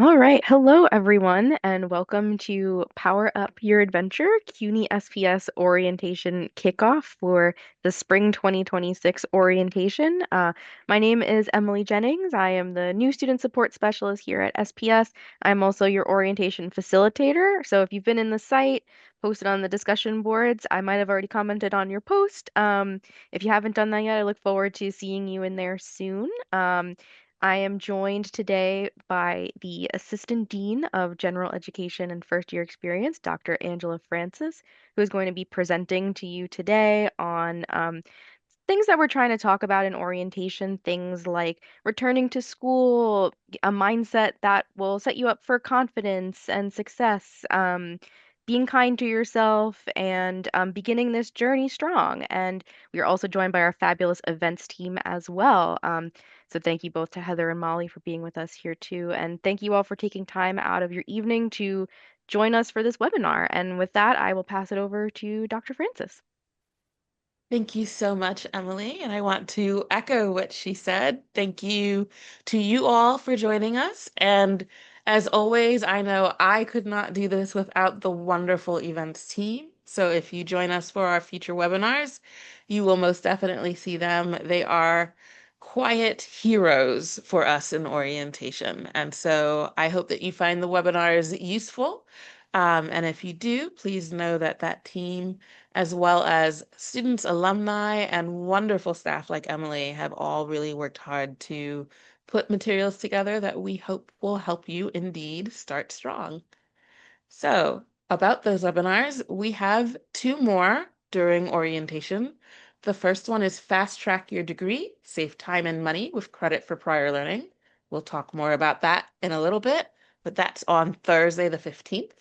All right. Hello, everyone, and welcome to Power Up Your Adventure CUNY SPS orientation kickoff for the spring 2026 orientation. My name is Emily Jennings. I am the new student support specialist here at SPS. I'm also your orientation facilitator. So if you've been in the site, posted on the discussion boards, I might have already commented on your post. If you haven't done that yet, I look forward to seeing you in there soon. I am joined today by the Assistant Dean of General Education and First Year Experience, Dr. Angela Francis, who is going to be presenting to you today on things that we're trying to talk about in orientation, things like returning to school, a mindset that will set you up for confidence and success, being kind to yourself, and beginning this journey strong. And we are also joined by our fabulous events team as well. So thank you both to Heather and Molly for being with us here too. And thank you all for taking time out of your evening to join us for this webinar. And with that, I will pass it over to Dr. Francis. Thank you so much, Emily. And I want to echo what she said. Thank you to you all for joining us. And as always, I know I could not do this without the wonderful events team. So if you join us for our future webinars, you will most definitely see them. They are quiet heroes for us in orientation. And so I hope that you find the webinars useful. And if you do, please know that that team, as well as students, alumni, and wonderful staff like Emily, have all really worked hard to put materials together that we hope will help you indeed start strong. So, about those webinars, we have two more during orientation. The first one is Fast Track Your Degree, Save Time and Money with Credit for Prior Learning. We'll talk more about that in a little bit, but that's on Thursday, the 15th.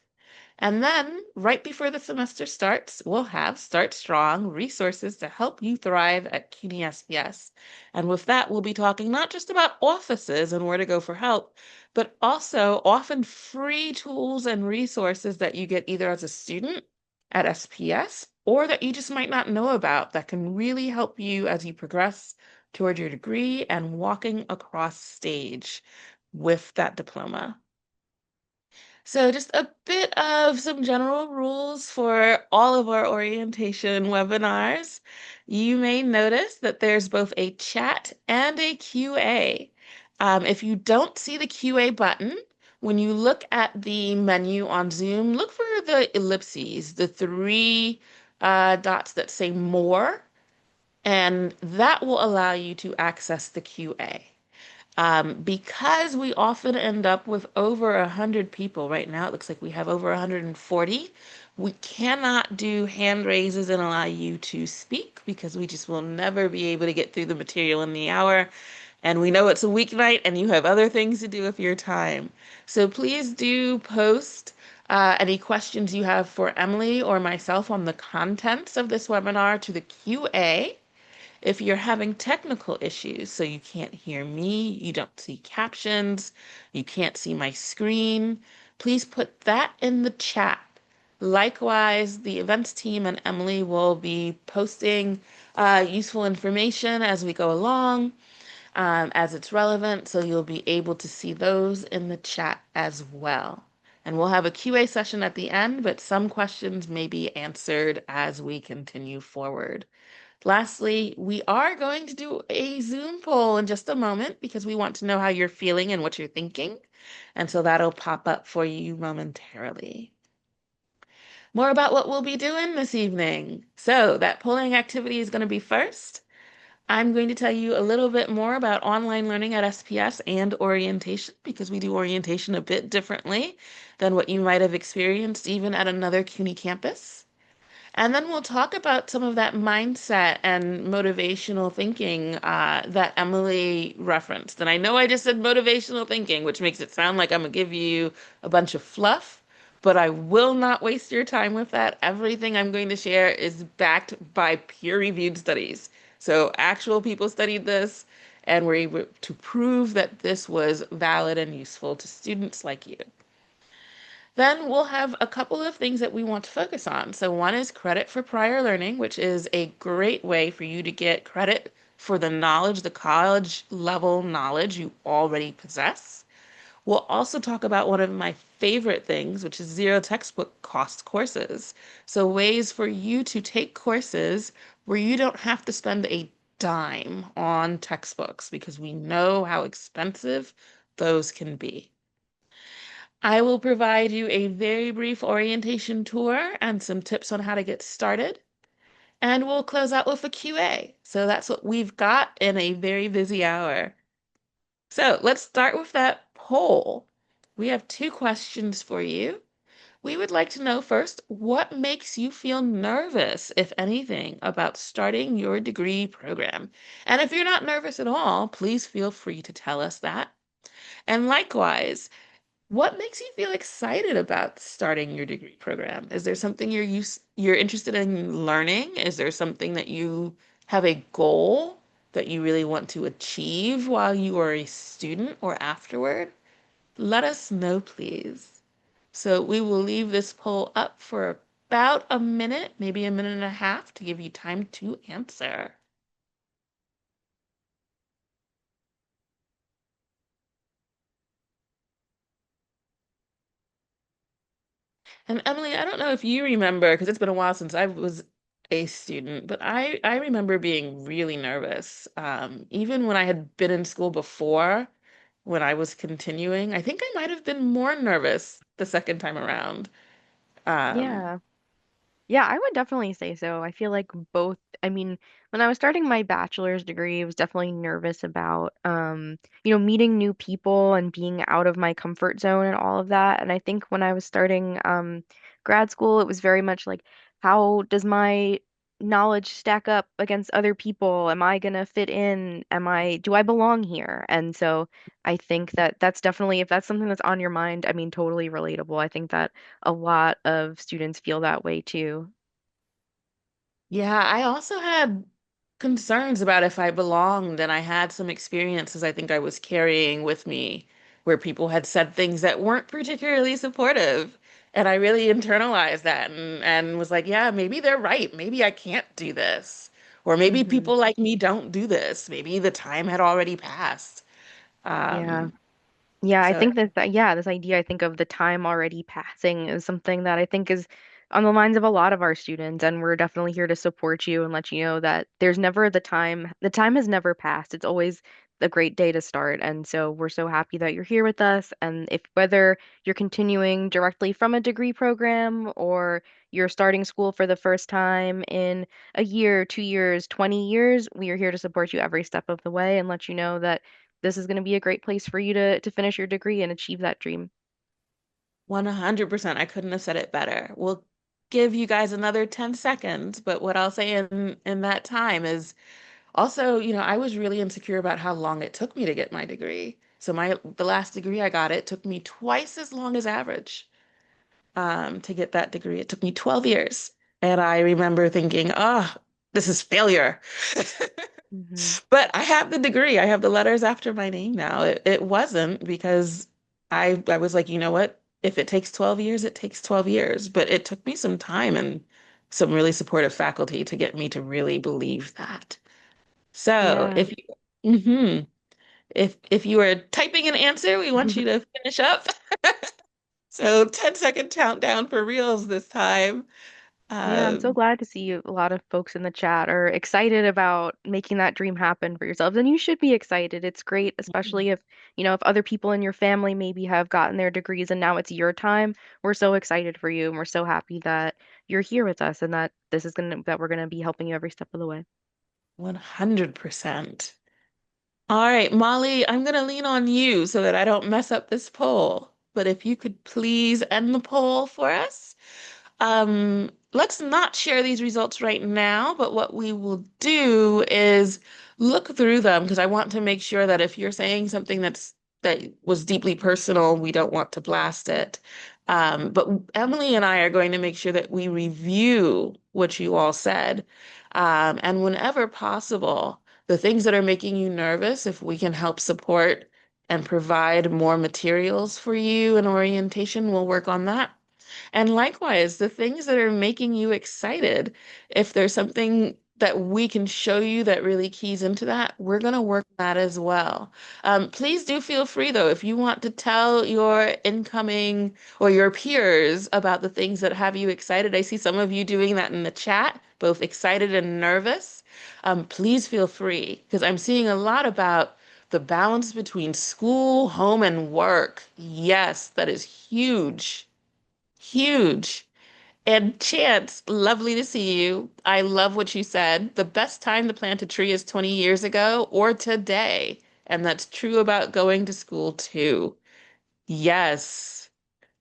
And then, right before the semester starts, we'll have Start Strong resources to help you thrive at CUNY SPS. And with that, we'll be talking not just about offices and where to go for help, but also often free tools and resources that you get either as a student at SPS or that you just might not know about that can really help you as you progress toward your degree and walking across stage with that diploma. So just a bit of some general rules for all of our orientation webinars. You may notice that there's both a chat and a QA. If you don't see the QA button, when you look at the menu on Zoom, look for the ellipses, the three dots that say more, and that will allow you to access the QA. Because we often end up with over 100 people right now, it looks like we have over 140. We cannot do hand raises and allow you to speak because we just will never be able to get through the material in the hour. And we know it's a weeknight and you have other things to do with your time. So please do post any questions you have for Emily or myself on the contents of this webinar to the QA. If you're having technical issues, so you can't hear me, you don't see captions, you can't see my screen, please put that in the chat. Likewise, the events team and Emily will be posting useful information as we go along, as it's relevant, so you'll be able to see those in the chat as well. And we'll have a QA session at the end, but some questions may be answered as we continue forward. Lastly, we are going to do a Zoom poll in just a moment because we want to know how you're feeling and what you're thinking. And so that'll pop up for you momentarily. More about what we'll be doing this evening. So that polling activity is going to be first. I'm going to tell you a little bit more about online learning at SPS and orientation because we do orientation a bit differently than what you might have experienced even at another CUNY campus. And then we'll talk about some of that mindset and motivational thinking that Emily referenced. And I know I just said motivational thinking, which makes it sound like I'm going to give you a bunch of fluff, but I will not waste your time with that. Everything I'm going to share is backed by peer-reviewed studies. So actual people studied this and were able to prove that this was valid and useful to students like you. Then we'll have a couple of things that we want to focus on. So one is credit for prior learning, which is a great way for you to get credit for the knowledge, the college level knowledge you already possess. We'll also talk about one of my favorite things, which is zero textbook cost courses. So ways for you to take courses where you don't have to spend a dime on textbooks because we know how expensive those can be. I will provide you a very brief orientation tour and some tips on how to get started. And we'll close out with a QA. So that's what we've got in a very busy hour. So let's start with that poll. We have two questions for you. We would like to know first, what makes you feel nervous, if anything, about starting your degree program? And if you're not nervous at all, please feel free to tell us that. And likewise, what makes you feel excited about starting your degree program? Is there something you're interested in learning? Is there something that you have a goal that you really want to achieve while you are a student or afterward? Let us know, please. So we will leave this poll up for about a minute, maybe a minute and a half to give you time to answer. And Emily, I don't know if you remember, because it's been a while since I was a student, but I remember being really nervous. Even when I had been in school before, when I was continuing, I think I might have been more nervous the second time around. Um, Yeah. Yeah, I would definitely say so. I feel like both, I mean, when I was starting my bachelor's degree, I was definitely nervous about meeting new people and being out of my comfort zone and all of that. And I think when I was starting grad school, it was very much like, how does my knowledge stack up against other people? Am I gonna fit in? Do I belong here? And so I think that that's definitely, if that's something that's on your mind, I mean, totally relatable. I think that a lot of students feel that way too. Yeah, I also had concerns about if I belonged, and I had some experiences I think I was carrying with me where people had said things that weren't particularly supportive. And I really internalized that and was like, yeah, maybe they're right. Maybe I can't do this. Or maybe Hmm. people like me don't do this. Maybe the time had already passed. Yeah. Um, Yeah, I so think this idea I think of the time already passing is something that I think is on the minds of a lot of our students, and we're definitely here to support you and let you know that there's never the time has never passed. It's always a great day to start. And so we're so happy that you're here with us. And if whether you're continuing directly from a degree program or you're starting school for the first time in a year, 2 years, 20 years, we are here to support you every step of the way and let you know that this is going to be a great place for you to finish your degree and achieve that dream. 100%. I couldn't have said it better. We'll give you guys another 10 seconds, but what I'll say in that time is also, I was really insecure about how long it took me to get my degree. So the last degree I got, it took me twice as long as average to get that degree. It took me 12 years. And I remember thinking, oh, this is failure. Hmm. But I have the degree. I have the letters after my name now. It wasn't because I was like, you know what? If it takes 12 years, it takes 12 years. But it took me some time and some really supportive faculty to get me to really believe that. So Yeah. if you are typing an answer, we want you to finish up. So 10-second countdown for reals this time. Yeah, I'm so Um, glad to see a lot of folks in the chat are excited about making that dream happen for yourselves. And you should be excited. It's great, especially if other people in your family maybe have gotten their degrees and now it's your time. We're so excited for you and we're so happy that you're here with us and that that we're gonna be helping you every step of the way. 100%. All right, Molly, I'm going to lean on you so that I don't mess up this poll. But if you could please end the poll for us. Let's not share these results right now, but what we will do is look through them because I want to make sure that if you're saying something that was deeply personal, we don't want to blast it. But Emily and I are going to make sure that we review what you all said. And whenever possible, the things that are making you nervous, if we can help support and provide more materials for you in orientation, we'll work on that. And likewise, the things that are making you excited, if there's something that we can show you that really keys into that, we're going to work on that as well. Please do feel free, though, if you want to tell your incoming or your peers about the things that have you excited. I see some of you doing that in the chat, both excited and nervous. Please feel free, because I'm seeing a lot about the balance between school, home, and work. Yes, that is huge, huge. And Chance, lovely to see you. I love what you said. The best time to plant a tree is 20 years ago or today. And that's true about going to school too. Yes.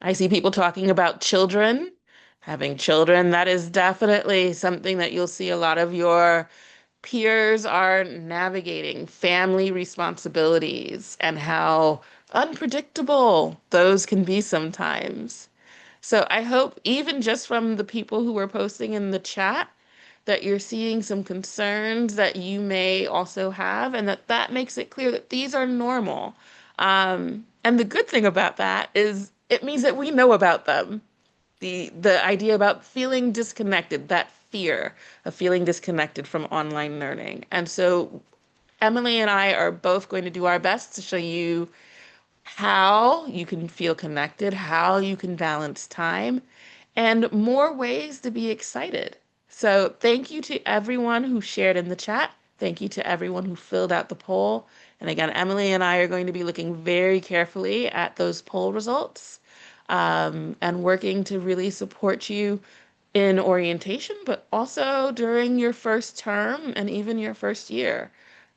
I see people talking about children. Having children, that is definitely something that you'll see a lot of your peers are navigating family responsibilities and how unpredictable those can be sometimes. So I hope even just from the people who are posting in the chat that you're seeing some concerns that you may also have, and that makes it clear that these are normal. And the good thing about that is it means that we know about them. The idea about feeling disconnected, that fear of feeling disconnected from online learning. And so Emily and I are both going to do our best to show you how you can feel connected, how you can balance time, and more ways to be excited. So, thank you to everyone who shared in the chat. Thank you to everyone who filled out the poll. And again, Emily and I are going to be looking very carefully at those poll results and working to really support you in orientation, but also during your first term and even your first year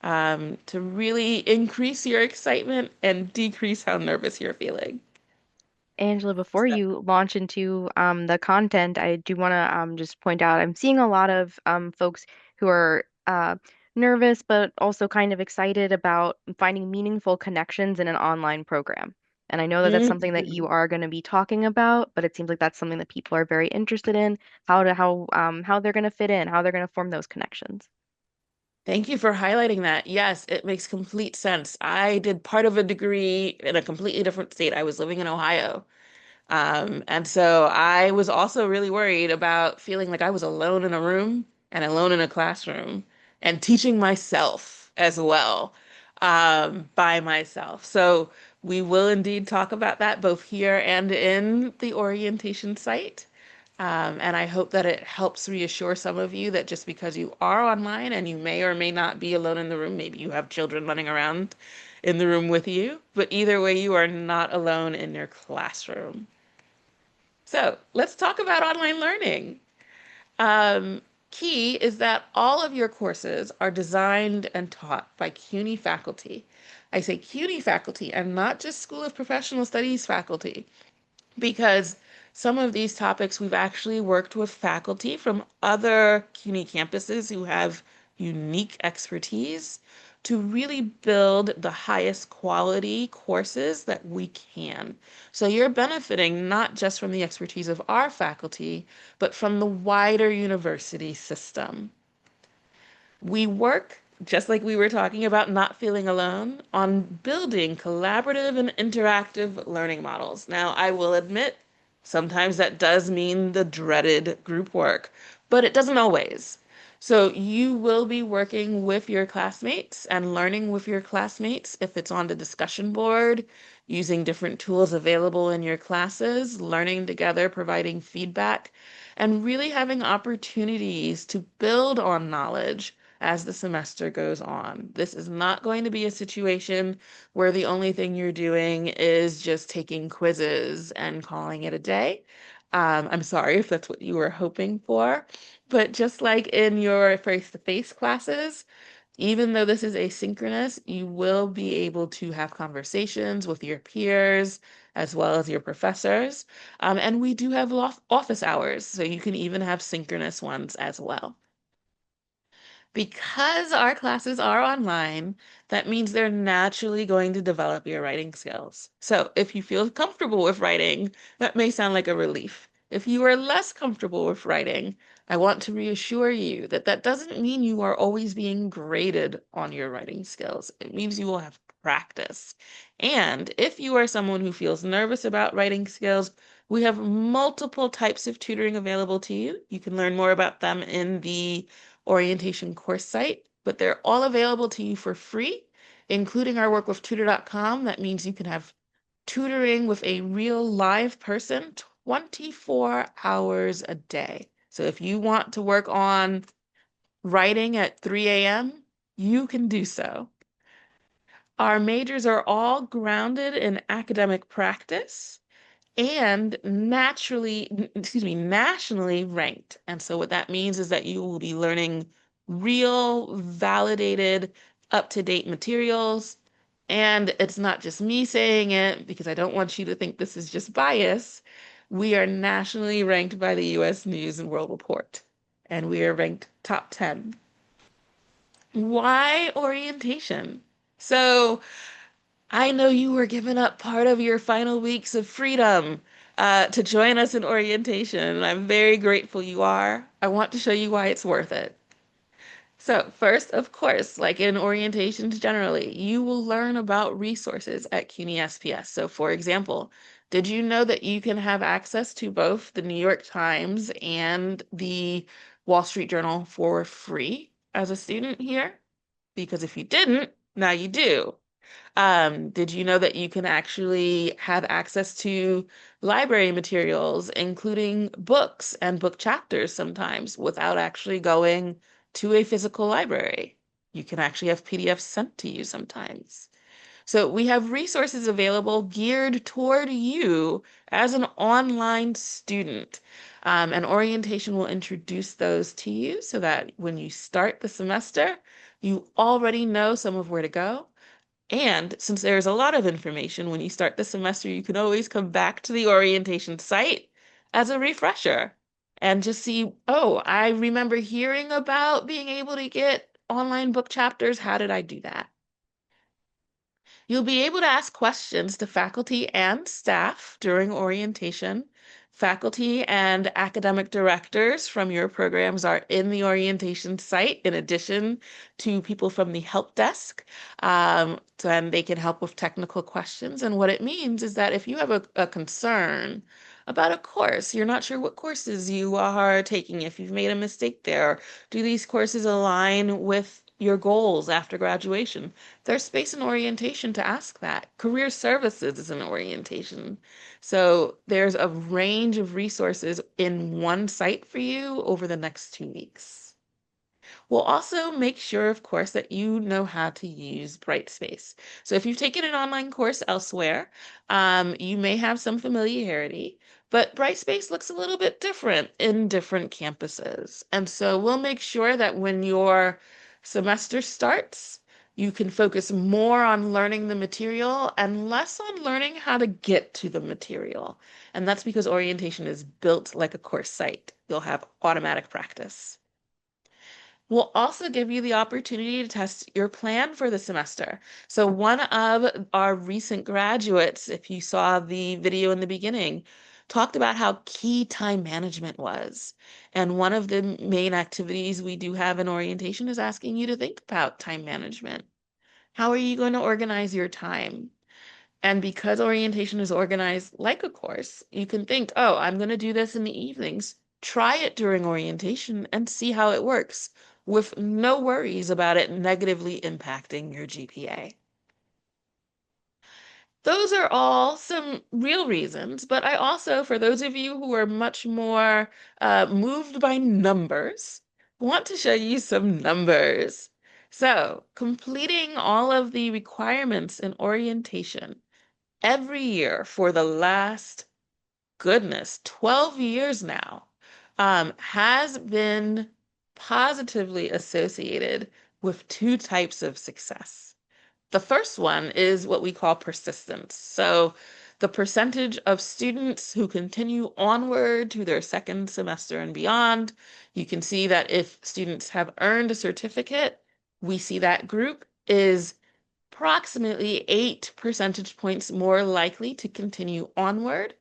to really increase your excitement and decrease how nervous you're feeling. Angela, before So, you launch into the content, I do want to just point out I'm seeing a lot of folks who are nervous, but also kind of excited about finding meaningful connections in an online program. And I know that that's something that you mhm. are going to be talking about, but it seems like that's something that people are very interested in, how they're going to fit in, how they're going to form those connections. Thank you for highlighting that. Yes, it makes complete sense. I did part of a degree in a completely different state. I was living in Ohio. And so I was also really worried about feeling like I was alone in a room and alone in a classroom and teaching myself as well, by myself. So we will indeed talk about that both here and in the orientation site. And I hope that it helps reassure some of you that just because you are online and you may or may not be alone in the room, maybe you have children running around in the room with you, but either way, you are not alone in your classroom. So let's talk about online learning. Um, Key is that all of your courses are designed and taught by CUNY faculty. I say CUNY faculty and not just School of Professional Studies faculty, because some of these topics we've actually worked with faculty from other CUNY campuses who have unique expertise to really build the highest quality courses that we can. So you're benefiting not just from the expertise of our faculty, but from the wider university system. We work, just like we were talking about not feeling alone, on building collaborative and interactive learning models. Now, I will admit, sometimes that does mean the dreaded group work, but it doesn't always. So you will be working with your classmates and learning with your classmates if it's on the discussion board, using different tools available in your classes, learning together, providing feedback, and really having opportunities to build on knowledge as the semester goes on. This is not going to be a situation where the only thing you're doing is just taking quizzes and calling it a day. I'm sorry if that's what you were hoping for, but just like in your face-to-face classes, even though this is asynchronous, you will be able to have conversations with your peers as well as your professors. And we do have office hours, so you can even have synchronous ones as well. Because our classes are online, that means they're naturally going to develop your writing skills. So if you feel comfortable with writing, that may sound like a relief. If you are less comfortable with writing, I want to reassure you that that doesn't mean you are always being graded on your writing skills. It means you will have practice. And if you are someone who feels nervous about writing skills, we have multiple types of tutoring available to you. You can learn more about them in the orientation course site, but they're all available to you for free, including our work with tutor.com. That means you can have tutoring with a real live person 24 hours a day. So if you want to work on writing at 3 a.m., you can do so. Our majors are all grounded in academic practice and nationally ranked. And so what that means is that you will be learning real, validated, up-to-date materials. And it's not just me saying it because I don't want you to think this is just bias. We are nationally ranked by the US News and World Report, and we are ranked top 10. Why orientation? So I know you were giving up part of your final weeks of freedom to join us in orientation, and I'm very grateful you are. I want to show you why it's worth it. So, first, of course, like in orientations generally, you will learn about resources at CUNY SPS. So, for example, did you know that you can have access to both the New York Times and the Wall Street Journal for free as a student here? Because if you didn't, now you do. Did you know that you can actually have access to library materials, including books and book chapters sometimes, without actually going to a physical library? You can actually have PDFs sent to you sometimes. So we have resources available geared toward you as an online student. And orientation will introduce those to you so that when you start the semester, you already know some of where to go. And since there's a lot of information, when you start the semester, you can always come back to the orientation site as a refresher and just see, oh, I remember hearing about being able to get online book chapters. How did I do that? You'll be able to ask questions to faculty and staff during orientation. Faculty and academic directors from your programs are in the orientation site, in addition to people from the help desk. And they can help with technical questions. And what it means is that if you have a concern about a course, you're not sure what courses you are taking, if you've made a mistake there, do these courses align with your goals after graduation? There's space in orientation to ask that. Career services is an orientation. So there's a range of resources in one site for you over the next 2 weeks. We'll also make sure, of course, that you know how to use Brightspace. So if you've taken an online course elsewhere, you may have some familiarity, but Brightspace looks a little bit different in different campuses. And so we'll make sure that when your semester starts, you can focus more on learning the material and less on learning how to get to the material. And that's because orientation is built like a course site. You'll have automatic practice. We'll also give you the opportunity to test your plan for the semester. So one of our recent graduates, if you saw the video in the beginning, talked about how key time management was. And one of the main activities we do have in orientation is asking you to think about time management. How are you going to organize your time? And because orientation is organized like a course, you can think, oh, I'm going to do this in the evenings. Try it during orientation and see how it works with no worries about it negatively impacting your GPA. Those are all some real reasons, but I also, for those of you who are much more moved by numbers, want to show you some numbers. So, completing all of the requirements in orientation every year for the last, goodness, 12 years now, has been positively associated with two types of success. The first one is what we call persistence. So the percentage of students who continue onward to their second semester and beyond, you can see that if students have earned a certificate, we see that group is approximately 8 percentage points more likely to continue onward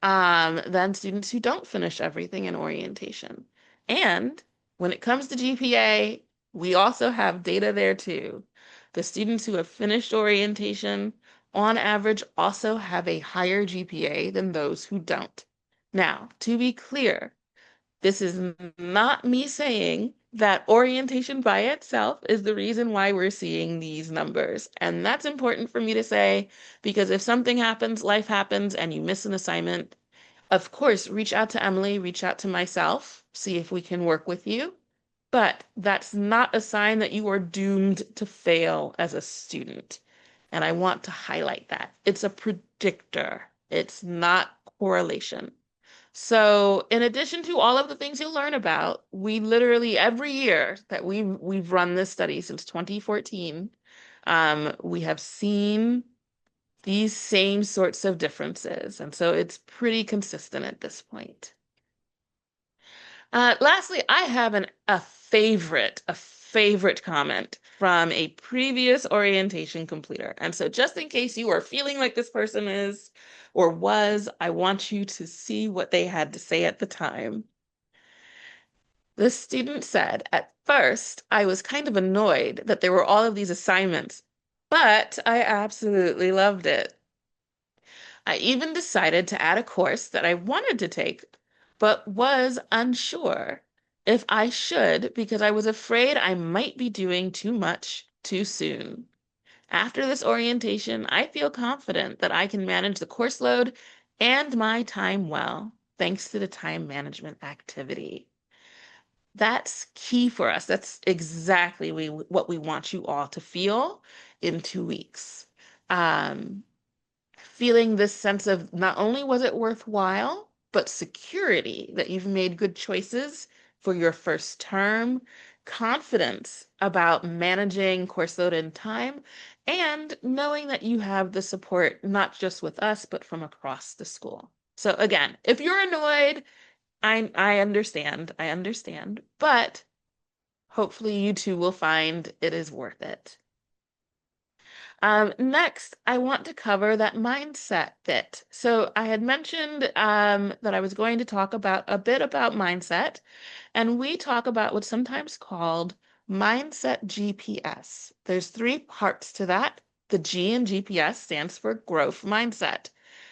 than students who don't finish everything in orientation. And when it comes to GPA, we also have data there too. The students who have finished orientation, on average, also have a higher GPA than those who don't. Now, to be clear, this is not me saying that orientation by itself is the reason why we're seeing these numbers. And that's important for me to say because if something happens, life happens, and you miss an assignment, of course, reach out to Emily, reach out to myself, see if we can work with you. But that's not a sign that you are doomed to fail as a student. And I want to highlight that. It's a predictor, it's not correlation. So, in addition to all of the things you'll learn about, we literally every year that we've run this study since 2014, we have seen these same sorts of differences. And so it's pretty consistent at this point. Lastly, I have a favorite comment from a previous orientation completer. And so just in case you are feeling like this person is or was, I want you to see what they had to say at the time. This student said, at first, I was kind of annoyed that there were all of these assignments, but I absolutely loved it. I even decided to add a course that I wanted to take, but was unsure if I should because I was afraid I might be doing too much too soon. After this orientation, I feel confident that I can manage the course load and my time well, thanks to the time management activity. That's key for us. That's exactly what we want you all to feel in 2 weeks. Um, Feeling this sense of not only was it worthwhile, but security that you've made good choices for your first term, confidence about managing course load and time, and knowing that you have the support not just with us, but from across the school. So again, if you're annoyed, I understand. I understand, but hopefully you too will find it is worth it. Next, I want to cover that mindset bit. So I had mentioned that I was going to talk about a bit about mindset, and we talk about what's sometimes called mindset GPS. There's three parts to that. The G in GPS stands for growth mindset,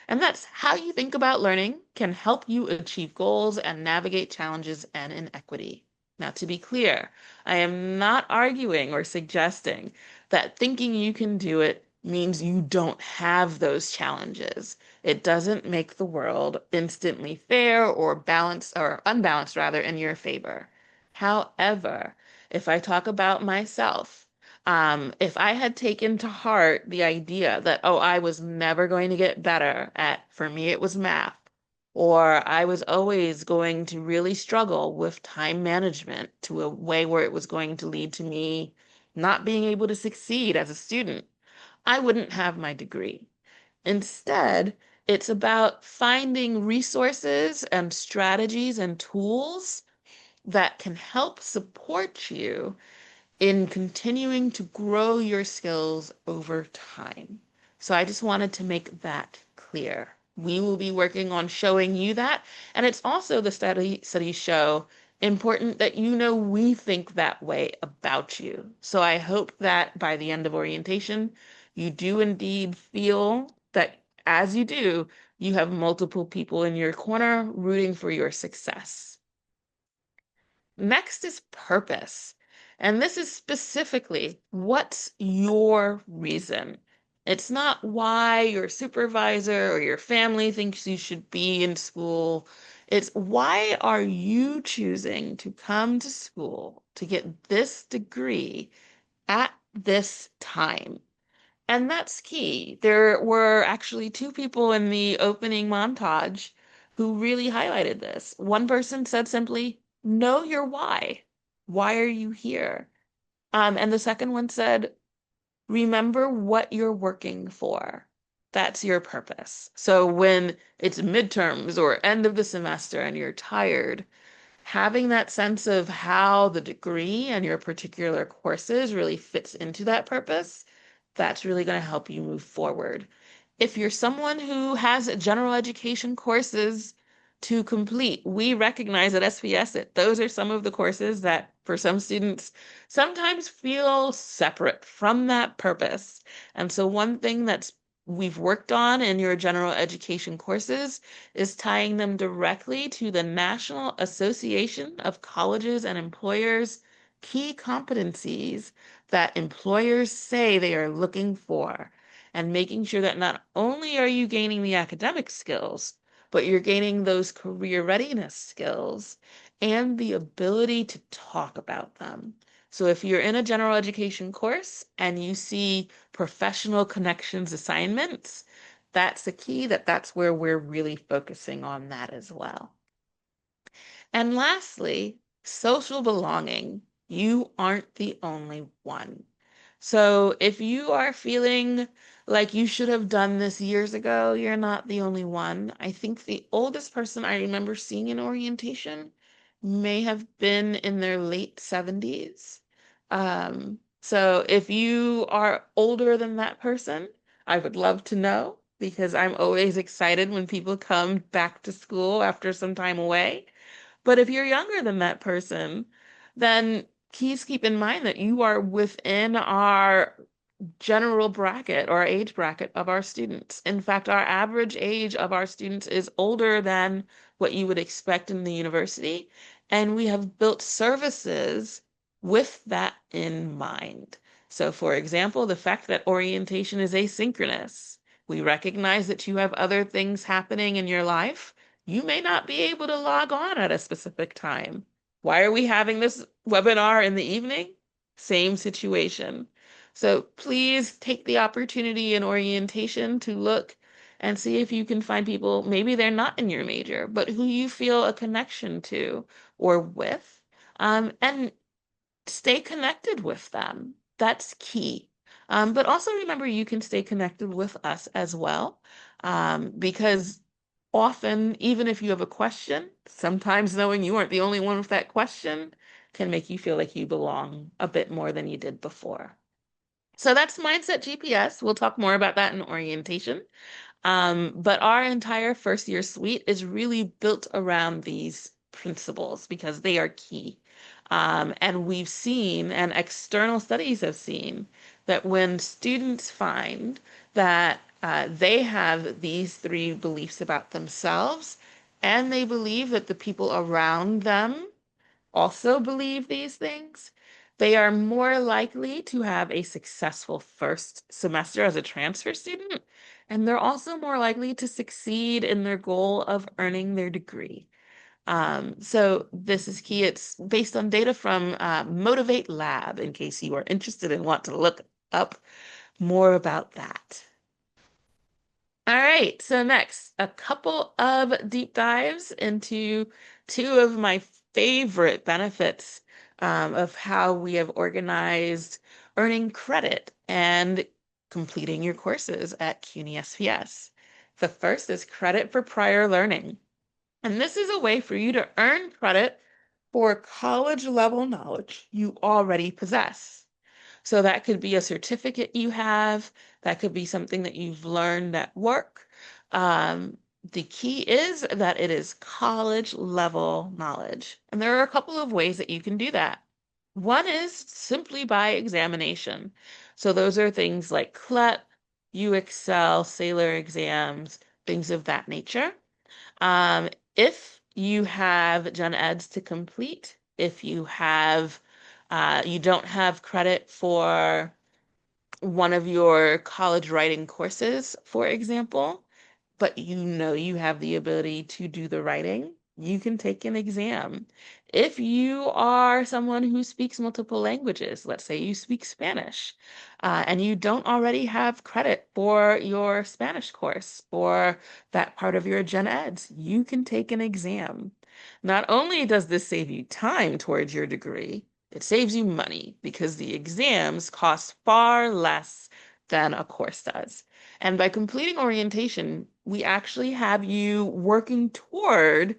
and that's how you think about learning can help you achieve goals and navigate challenges and inequity. Now, to be clear, I am not arguing or suggesting that thinking you can do it means you don't have those challenges. It doesn't make the world instantly fair or balanced or unbalanced rather in your favor. However, if I talk about myself, if I had taken to heart the idea that, oh, I was never going to get better at, for me, it was math, or I was always going to really struggle with time management to a way where it was going to lead to me not being able to succeed as a student, I wouldn't have my degree. Instead, it's about finding resources and strategies and tools that can help support you in continuing to grow your skills over time. So I just wanted to make that clear. We will be working on showing you that. And it's also the studies show important that you know we think that way about you. So I hope that by the end of orientation, you do indeed feel that as you do, you have multiple people in your corner rooting for your success. Next is purpose. And this is specifically what's your reason? It's not why your supervisor or your family thinks you should be in school. It's why are you choosing to come to school to get this degree at this time? And that's key. There were actually two people in the opening montage who really highlighted this. One person said simply, know your why. Why are you here? And the second one said, remember what you're working for. That's your purpose. So when it's midterms or end of the semester and you're tired, having that sense of how the degree and your particular courses really fits into that purpose, that's really going to help you move forward. If you're someone who has general education courses to complete, we recognize at SPS that those are some of the courses that for some students sometimes feel separate from that purpose. And so one thing that's we've worked on in your general education courses is tying them directly to the National Association of Colleges and Employers key competencies that employers say they are looking for, and making sure that not only are you gaining the academic skills, but you're gaining those career readiness skills and the ability to talk about them. So if you're in a general education course and you see professional connections assignments, that's the key, that's where we're really focusing on that as well. And lastly, social belonging. You aren't the only one. So if you are feeling like you should have done this years ago, you're not the only one. I think the oldest person I remember seeing in orientation may have been in their late 70s. So if you are older than that person, I would love to know because I'm always excited when people come back to school after some time away. But if you're younger than that person, then please keep in mind that you are within our general bracket or age bracket of our students. In fact, our average age of our students is older than what you would expect in the university, and we have built services with that in mind. So, for example, the fact that orientation is asynchronous. We recognize that you have other things happening in your life. You may not be able to log on at a specific time. Why are we having this webinar in the evening? Same situation. So please take the opportunity in orientation to look and see if you can find people, maybe they're not in your major, but who you feel a connection to or with, and stay connected with them. That's key. But also remember, you can stay connected with us as well, because often, even if you have a question, sometimes knowing you aren't the only one with that question can make you feel like you belong a bit more than you did before. So that's Mindset GPS. We'll talk more about that in orientation. But our entire first year suite is really built around these principles because they are key. And we've seen, and external studies have seen, that when students find that they have these three beliefs about themselves, and they believe that the people around them also believe these things, they are more likely to have a successful first semester as a transfer student, and they're also more likely to succeed in their goal of earning their degree. So this is key. It's based on data from Motivate Lab, in case you are interested and want to look up more about that. All right, so next, a couple of deep dives into two of my favorite benefits of how we have organized earning credit and completing your courses at CUNY SPS. The first is credit for prior learning. And this is a way for you to earn credit for college level knowledge you already possess. So that could be a certificate you have, that could be something that you've learned at work. The key is that it is college level knowledge. And there are a couple of ways that you can do that. One is simply by examination. So those are things like CLEP, UXL, Sailor exams, things of that nature. If you have gen eds to complete, if you have you don't have credit for one of your college writing courses, for example, but you know you have the ability to do the writing, you can take an exam. If you are someone who speaks multiple languages, let's say you speak Spanish, and you don't already have credit for your Spanish course or that part of your gen eds, you can take an exam. Not only does this save you time towards your degree, it saves you money because the exams cost far less than a course does. And by completing orientation, we actually have you working toward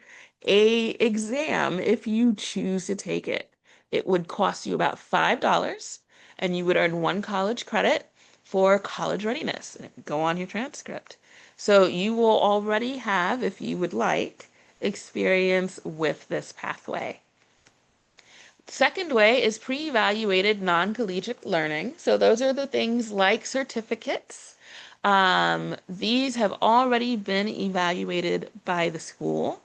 a exam if you choose to take it. It would cost you about $5 and you would earn one college credit for college readiness and it would go on your transcript. So you will already have, if you would like, experience with this pathway. Second way is pre-evaluated non-collegiate learning. So those are the things like certificates. These have already been evaluated by the school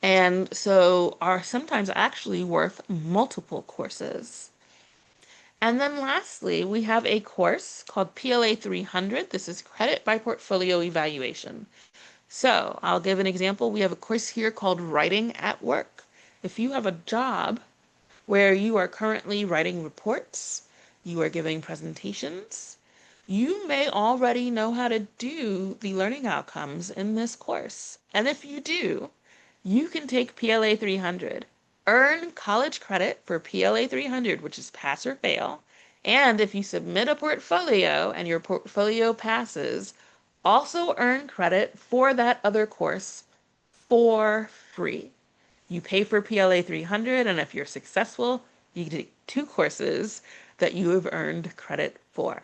and so are sometimes actually worth multiple courses. And then lastly, we have a course called PLA 300. This is credit by portfolio evaluation. So I'll give an example. We have a course here called Writing at Work. If you have a job where you are currently writing reports, you are giving presentations, you may already know how to do the learning outcomes in this course. And if you do, you can take PLA 300, earn college credit for PLA 300, which is pass or fail. And if you submit a portfolio and your portfolio passes, also earn credit for that other course for free. You pay for PLA 300, and if you're successful, you take two courses that you have earned credit for.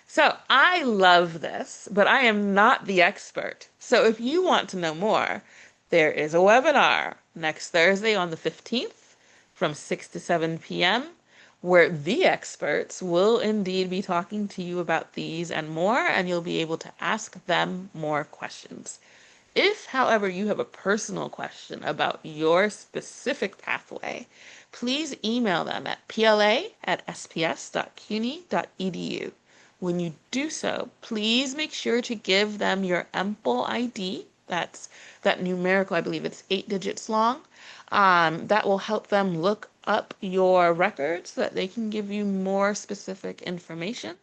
So I love this, but I am not the expert. So if you want to know more, there is a webinar next Thursday on the 15th from 6 to 7 p.m. where the experts will indeed be talking to you about these and more, and you'll be able to ask them more questions. If, however, you have a personal question about your specific pathway, please email them at pla@sps.cuny.edu. When you do so, please make sure to give them your EMPL ID. That's that numerical, I believe it's 8 digits long. That will help them look up your records so that they can give you more specific information.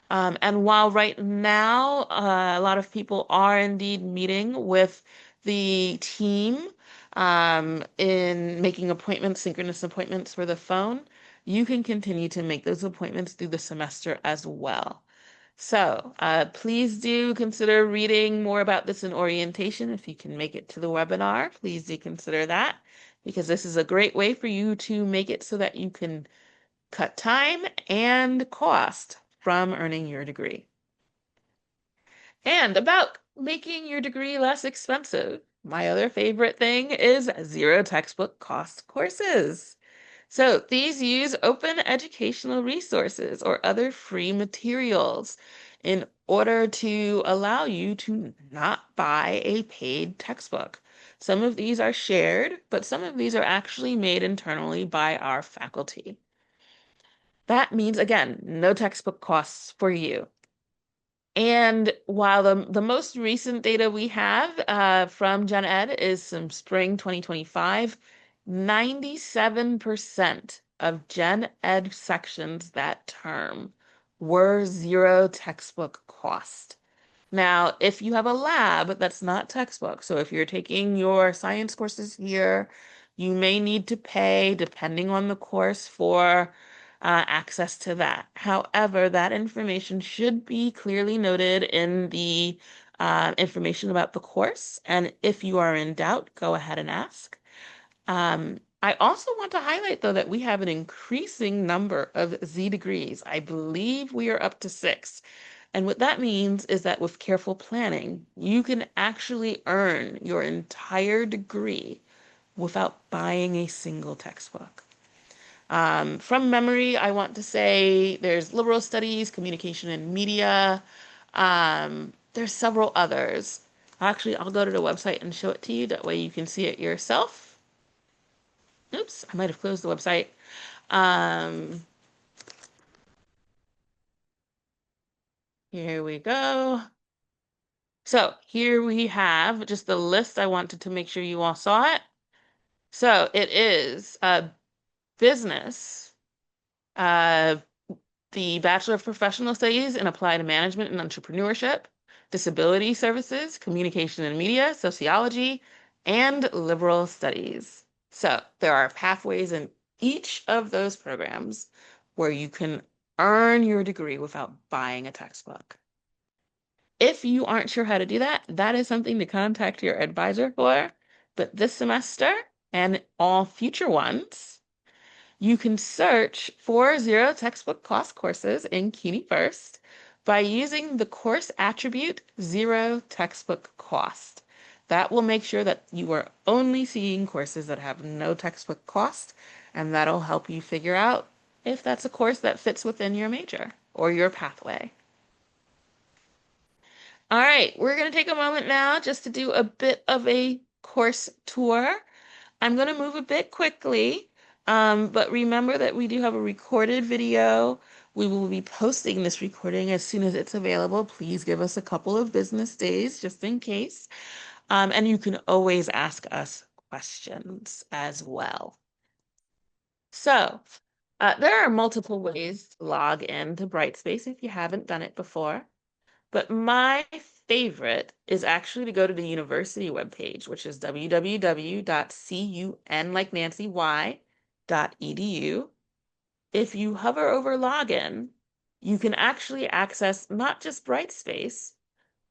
And while right now a lot of people are indeed meeting with the team in making appointments, synchronous appointments for the phone, you can continue to make those appointments through the semester as well. So please do consider reading more about this in orientation. If you can make it to the webinar, please do consider that because this is a great way for you to make it so that you can cut time and cost from earning your degree. And about making your degree less expensive, my other favorite thing is zero textbook cost courses. So these use open educational resources or other free materials in order to allow you to not buy a paid textbook. Some of these are shared, but some of these are actually made internally by our faculty. That means, again, no textbook costs for you. And while the most recent data we have from Gen Ed is some spring 2025, 97% of Gen Ed sections that term were zero textbook cost. Now, if you have a lab that's not textbook, so if you're taking your science courses here, you may need to pay, depending on the course, for access to that. However, that information should be clearly noted in the information about the course. And if you are in doubt, go ahead and ask. I also want to highlight, though, that we have an increasing number of Z degrees. I believe we are up to 6. And what that means is that with careful planning, you can actually earn your entire degree without buying a single textbook. From memory, I want to say there's liberal studies, communication and media. There's several others. Actually, I'll go to the website and show it to you. That way you can see it yourself. Oops, I might have closed the website. Um, Here we go. So here we have just the list. I wanted to make sure you all saw it. So it is business, uh, the Bachelor of Professional Studies in Applied Management and Entrepreneurship, Disability Services, Communication and Media, Sociology, and Liberal Studies. So there are pathways in each of those programs where you can earn your degree without buying a textbook. If you aren't sure how to do that, that is something to contact your advisor for. But this semester and all future ones, you can search for zero textbook cost courses in CUNY First by using the course attribute zero textbook cost. That will make sure that you are only seeing courses that have no textbook cost, and that'll help you figure out if that's a course that fits within your major or your pathway. All right, we're going to take a moment now just to do a bit of a course tour. I'm going to move a bit quickly. But remember that we do have a recorded video. We will be posting this recording as soon as it's available. Please give us a couple of business days just in case. And you can always ask us questions as well. So, there are multiple ways to log in to Brightspace if you haven't done it before. But my favorite is actually to go to the university webpage, which is www.cun like Nancy y.edu. If you hover over login, you can actually access not just Brightspace,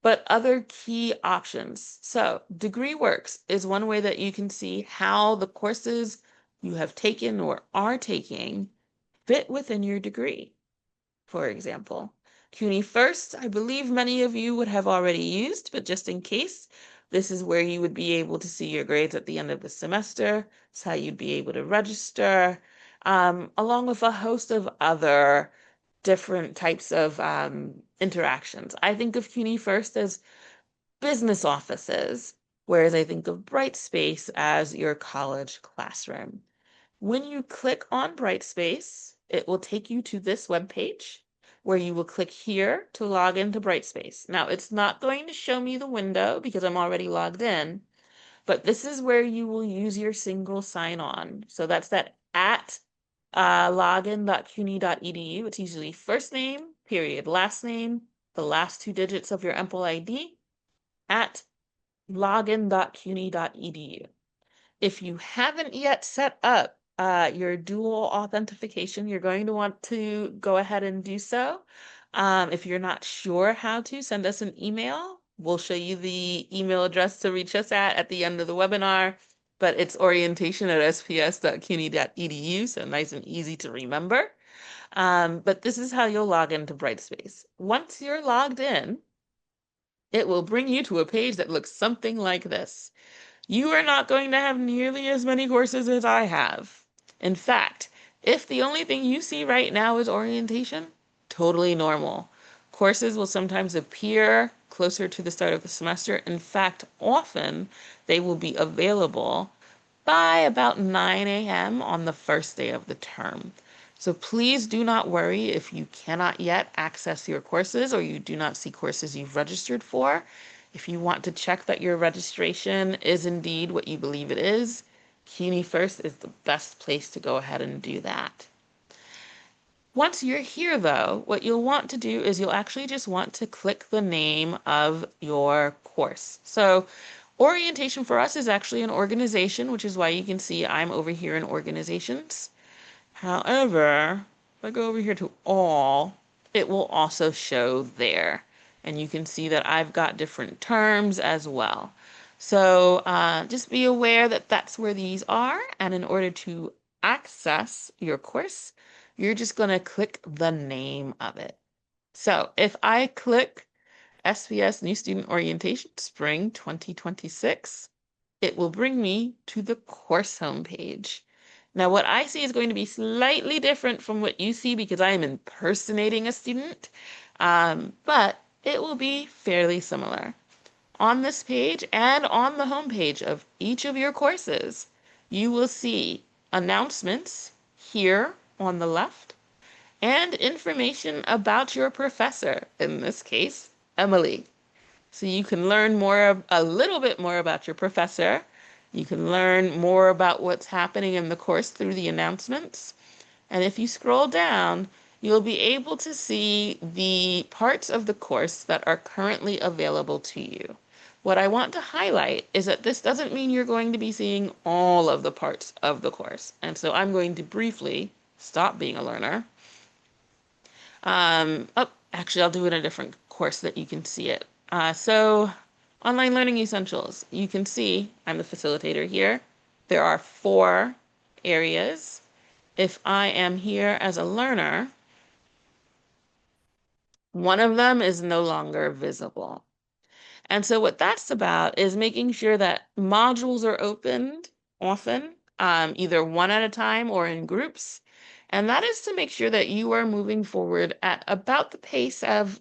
but other key options. So DegreeWorks is one way that you can see how the courses you have taken or are taking fit within your degree. For example, CUNY First, I believe many of you would have already used, but just in case, this is where you would be able to see your grades at the end of the semester. It's how you'd be able to register, along with a host of other different types of interactions. I think of CUNY First as business offices, whereas I think of Brightspace as your college classroom. When you click on Brightspace, it will take you to this web page where you will click here to log into Brightspace. Now, it's not going to show me the window because I'm already logged in, but this is where you will use your single sign-on. So that's that at login.cuny.edu. It's usually first name, period, last name, the last two digits of your EMPL ID at login.cuny.edu. If you haven't yet set up your dual authentication, you're going to want to go ahead and do so. If you're not sure how to, send us an email. We'll show you the email address to reach us at the end of the webinar, but it's orientation@sps.cuny.edu, so nice and easy to remember. But this is how you'll log into Brightspace. Once you're logged in, it will bring you to a page that looks something like this. You are not going to have nearly as many courses as I have. In fact, if the only thing you see right now is orientation, totally normal. Courses will sometimes appear closer to the start of the semester. In fact, often they will be available by about 9 a.m. on the first day of the term. So please do not worry if you cannot yet access your courses or you do not see courses you've registered for. If you want to check that your registration is indeed what you believe it is, CUNY First is the best place to go ahead and do that. Once you're here, though, what you'll want to do is you'll actually just want to click the name of your course. So orientation for us is actually an organization, which is why you can see I'm over here in organizations. However, if I go over here to all, it will also show there. And you can see that I've got different terms as well. So just be aware that that's where these are. And in order to access your course, you're just going to click the name of it. So if I click SPS New Student Orientation Spring 2026, it will bring me to the course homepage. Now, what I see is going to be slightly different from what you see because I am impersonating a student, but it will be fairly similar. On this page and on the homepage of each of your courses, you will see announcements here on the left and information about your professor, in this case, Emily. So you can learn a little bit more about your professor. You can learn more about what's happening in the course through the announcements. And if you scroll down, you'll be able to see the parts of the course that are currently available to you. What I want to highlight is that this doesn't mean you're going to be seeing all of the parts of the course. And so I'm going to briefly stop being a learner. Actually, I'll do it in a different course that you can see it. So online learning essentials, you can see I'm the facilitator here. There are 4 areas. If I am here as a learner, one of them is no longer visible. And so what that's about is making sure that modules are opened often, either one at a time or in groups. And that is to make sure that you are moving forward at about the pace of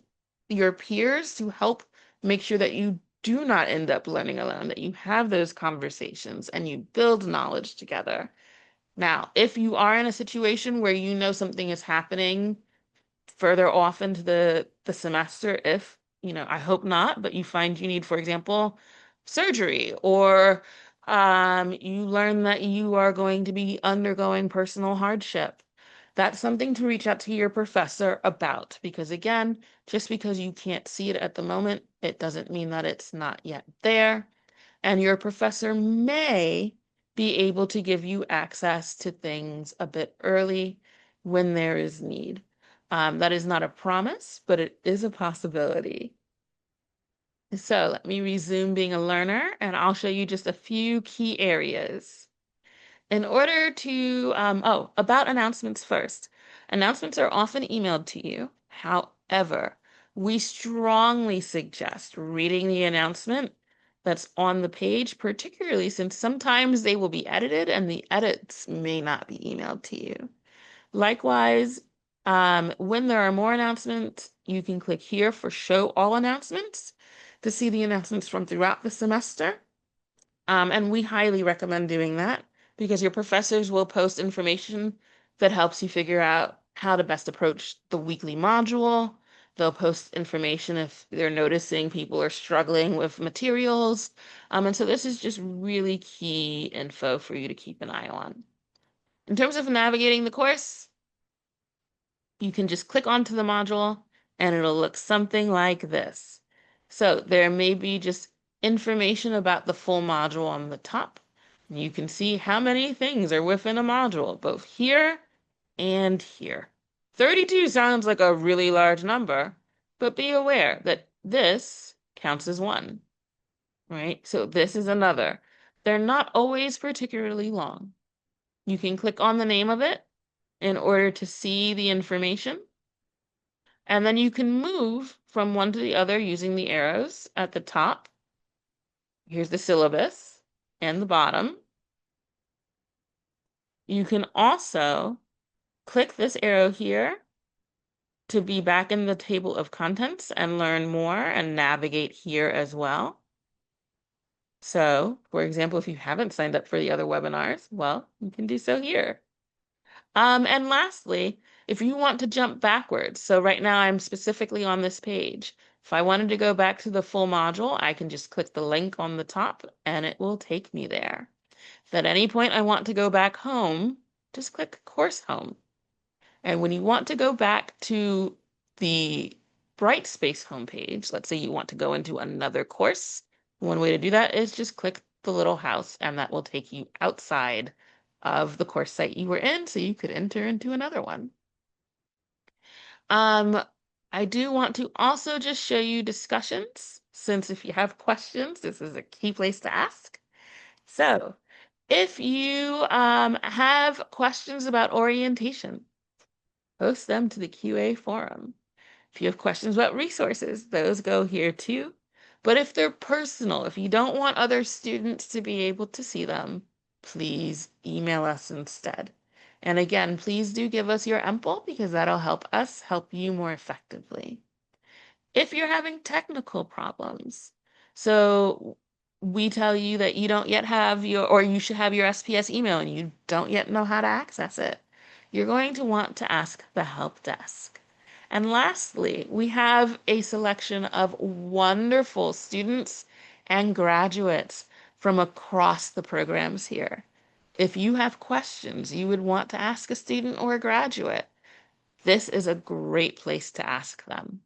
your peers to help make sure that you do not end up learning alone, that you have those conversations and you build knowledge together. Now, if you are in a situation where you know something is happening further off into the semester, if, I hope not, but you find you need, for example, surgery, or you learn that you are going to be undergoing personal hardship. That's something to reach out to your professor about, because again, just because you can't see it at the moment, it doesn't mean that it's not yet there. And your professor may be able to give you access to things a bit early when there is need. That is not a promise, but it is a possibility. So let me resume being a learner, and I'll show you just a few key areas. In order to, about announcements first. Announcements are often emailed to you. However, we strongly suggest reading the announcement that's on the page, particularly since sometimes they will be edited and the edits may not be emailed to you. Likewise, when there are more announcements, you can click here for Show All Announcements to see the announcements from throughout the semester. And we highly recommend doing that because your professors will post information that helps you figure out how to best approach the weekly module. They'll post information if they're noticing people are struggling with materials. And so this is just really key info for you to keep an eye on. In terms of navigating the course, you can just click onto the module and it'll look something like this. So there may be just information about the full module on the top. You can see how many things are within a module, both here and here. 32 sounds like a really large number, but be aware that this counts as one, right? So this is another. They're not always particularly long. You can click on the name of it in order to see the information. And then you can move from one to the other using the arrows at the top. Here's the syllabus and the bottom. You can also click this arrow here to be back in the table of contents and learn more and navigate here as well. So, for example, if you haven't signed up for the other webinars, well, you can do so here. And lastly, if you want to jump backwards, so right now I'm specifically on this page. If I wanted to go back to the full module, I can just click the link on the top and it will take me there. If at any point I want to go back home, just click Course Home. And when you want to go back to the Brightspace homepage, let's say you want to go into another course, one way to do that is just click the little house and that will take you outside of the course site you were in so you could enter into another one. Um, I do want to also just show you discussions, since if you have questions, this is a key place to ask. So if you have questions about orientation, post them to the QA forum. If you have questions about resources, those go here too. But if they're personal, if you don't want other students to be able to see them, please email us instead. And again, please do give us your MPL because that'll help us help you more effectively. If you're having technical problems, so we tell you that you don't yet have or you should have your SPS email and you don't yet know how to access it, you're going to want to ask the help desk. And lastly, we have a selection of wonderful students and graduates from across the programs here. If you have questions you would want to ask a student or a graduate, this is a great place to ask them.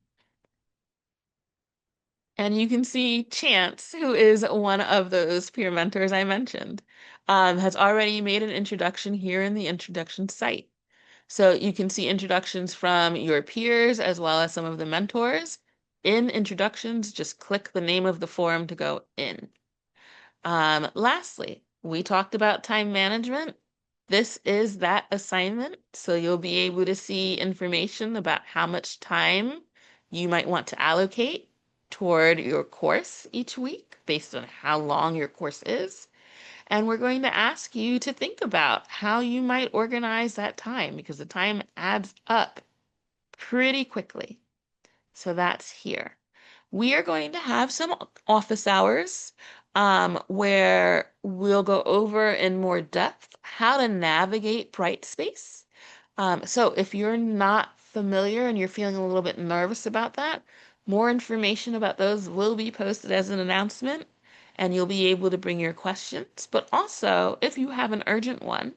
And you can see Chance, who is one of those peer mentors I mentioned, has already made an introduction here in the introduction site. So you can see introductions from your peers as well as some of the mentors. In introductions, just click the name of the forum to go in. Lastly, we talked about time management. This is that assignment, so you'll be able to see information about how much time you might want to allocate toward your course each week based on how long your course is. And we're going to ask you to think about how you might organize that time because the time adds up pretty quickly. So that's here. We are going to have some office hours where we'll go over in more depth how to navigate Brightspace. So if you're not familiar and you're feeling a little bit nervous about that, more information about those will be posted as an announcement, and you'll be able to bring your questions. But also, if you have an urgent one,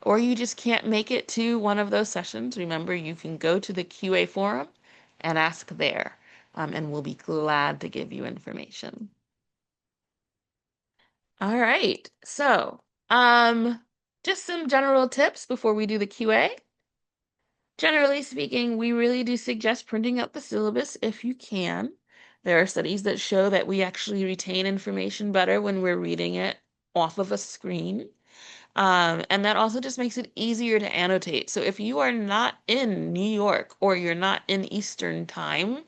or you just can't make it to one of those sessions, remember you can go to the QA forum and ask there, and we'll be glad to give you information. All right, so just some general tips before we do the QA. Generally speaking, we really do suggest printing out the syllabus if you can. There are studies that show that we actually retain information better when we're reading it off of a screen. And that also just makes it easier to annotate. So if you are not in New York or you're not in Eastern time,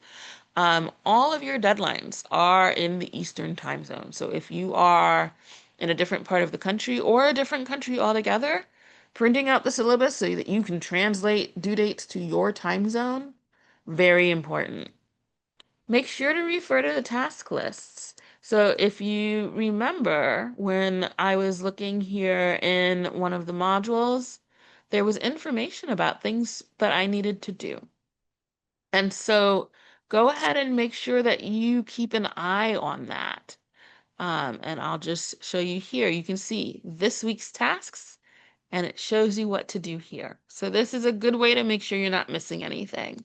all of your deadlines are in the Eastern time zone. So if you are in a different part of the country or a different country altogether, printing out the syllabus so that you can translate due dates to your time zone, very important. Make sure to refer to the task lists. So if you remember when I was looking here in one of the modules, there was information about things that I needed to do. And so go ahead and make sure that you keep an eye on that. And I'll just show you here. You can see this week's tasks, and it shows you what to do here. So this is a good way to make sure you're not missing anything.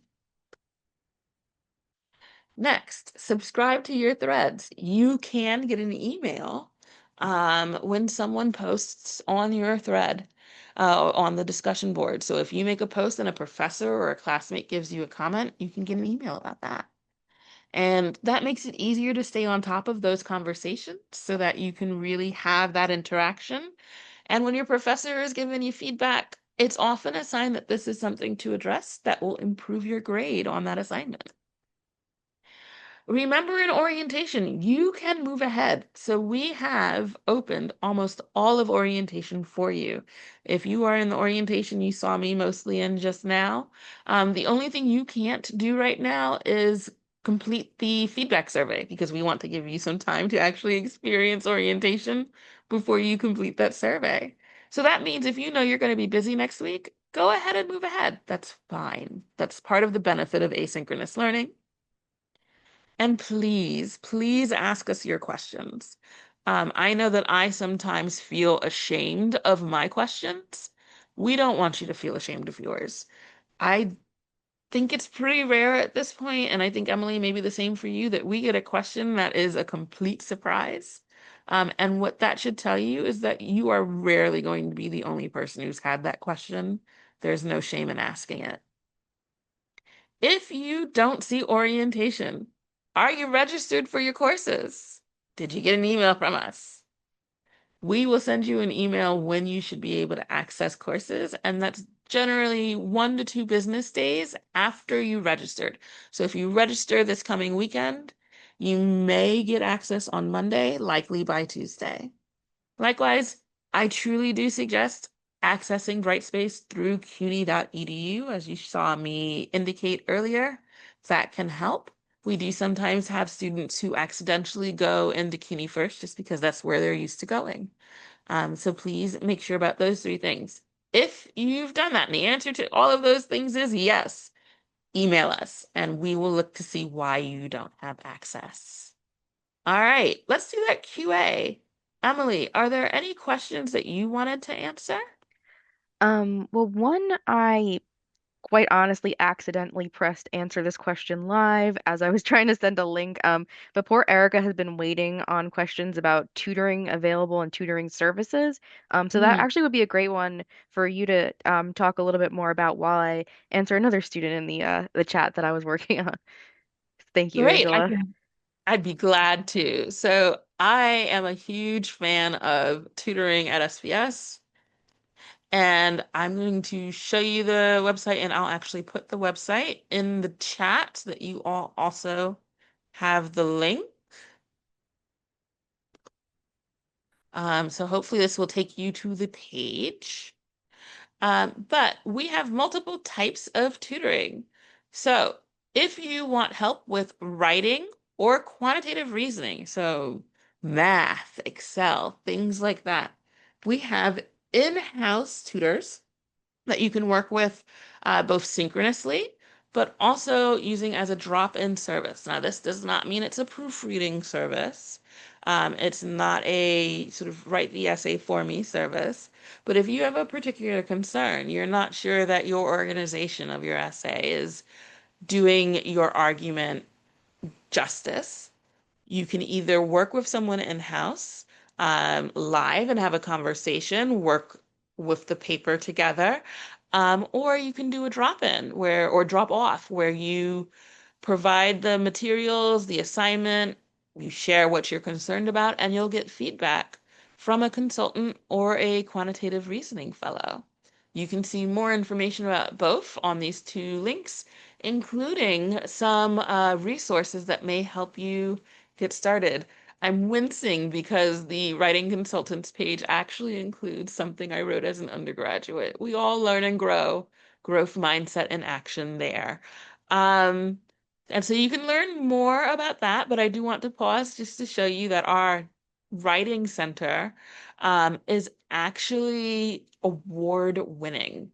Next, subscribe to your threads. You can get an email when someone posts on your thread on the discussion board. So if you make a post and a professor or a classmate gives you a comment, you can get an email about that. And that makes it easier to stay on top of those conversations so that you can really have that interaction. And when your professor is giving you feedback, it's often a sign that this is something to address that will improve your grade on that assignment. Remember in orientation, you can move ahead. So we have opened almost all of orientation for you. If you are in the orientation you saw me mostly in just now, the only thing you can't do right now is complete the feedback survey because we want to give you some time to actually experience orientation before you complete that survey. So that means if you know you're going to be busy next week, go ahead and move ahead. That's fine. That's part of the benefit of asynchronous learning. And please, please ask us your questions. I know that I sometimes feel ashamed of my questions. We don't want you to feel ashamed of yours. I think it's pretty rare at this point, and I think, Emily, maybe the same for you, that we get a question that is a complete surprise. And what that should tell you is that you are rarely going to be the only person who's had that question. There's no shame in asking it. If you don't see orientation, are you registered for your courses? Did you get an email from us? We will send you an email when you should be able to access courses, and that's generally 1 to 2 business days after you registered. So if you register this coming weekend, you may get access on Monday, likely by Tuesday. Likewise, I truly do suggest accessing Brightspace through CUNY.edu, as you saw me indicate earlier. That can help. We do sometimes have students who accidentally go into CUNY first just because that's where they're used to going. So please make sure about those 3 things. If you've done that and the answer to all of those things is yes, email us and we will look to see why you don't have access. All right, let's do that QA. Emily, are there any questions that you wanted to answer? Well, one, I quite honestly accidentally pressed answer this question live as I was trying to send a link. But poor Erica has been waiting on questions about tutoring available and tutoring services. So that Hmm. actually would be a great one for you to talk a little bit more about while I answer another student in the chat that I was working on. Thank you, Great, Angela. I'd be glad to. So I am a huge fan of tutoring at SPS, and I'm going to show you the website, and I'll actually put the website in the chat so that you all also have the link. So hopefully this will take you to the page. But we have multiple types of tutoring. So if you want help with writing or quantitative reasoning, so math, Excel, things like that. We have in-house tutors that you can work with both synchronously, but also using as a drop-in service. Now, this does not mean it's a proofreading service. It's not a sort of write the essay for me service. But if you have a particular concern, you're not sure that your organization of your essay is doing your argument justice, you can either work with someone in-house, live and have a conversation, work with the paper together, or you can do a drop-in or drop off where you provide the materials, the assignment, you share what you're concerned about, and you'll get feedback from a consultant or a quantitative reasoning fellow. You can see more information about both on these two links, including some resources that may help you get started. I'm wincing because the writing consultants page actually includes something I wrote as an undergraduate. We all learn and grow, growth mindset in action there. Um, and so you can learn more about that, but I do want to pause just to show you that our writing center is actually award winning,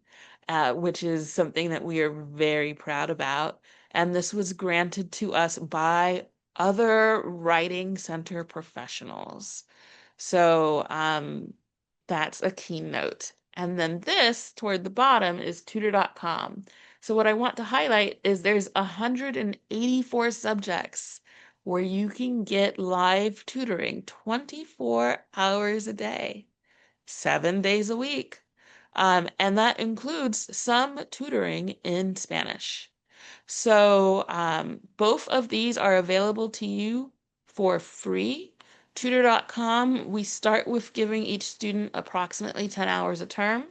which is something that we are very proud about. And this was granted to us by other writing center professionals. So that's a keynote. And then this toward the bottom is tutor.com. So what I want to highlight is there's 184 subjects where you can get live tutoring 24 hours a day, 7 days a week. And that includes some tutoring in Spanish. So both of these are available to you for free. Tutor.com, we start with giving each student approximately 10 hours a term.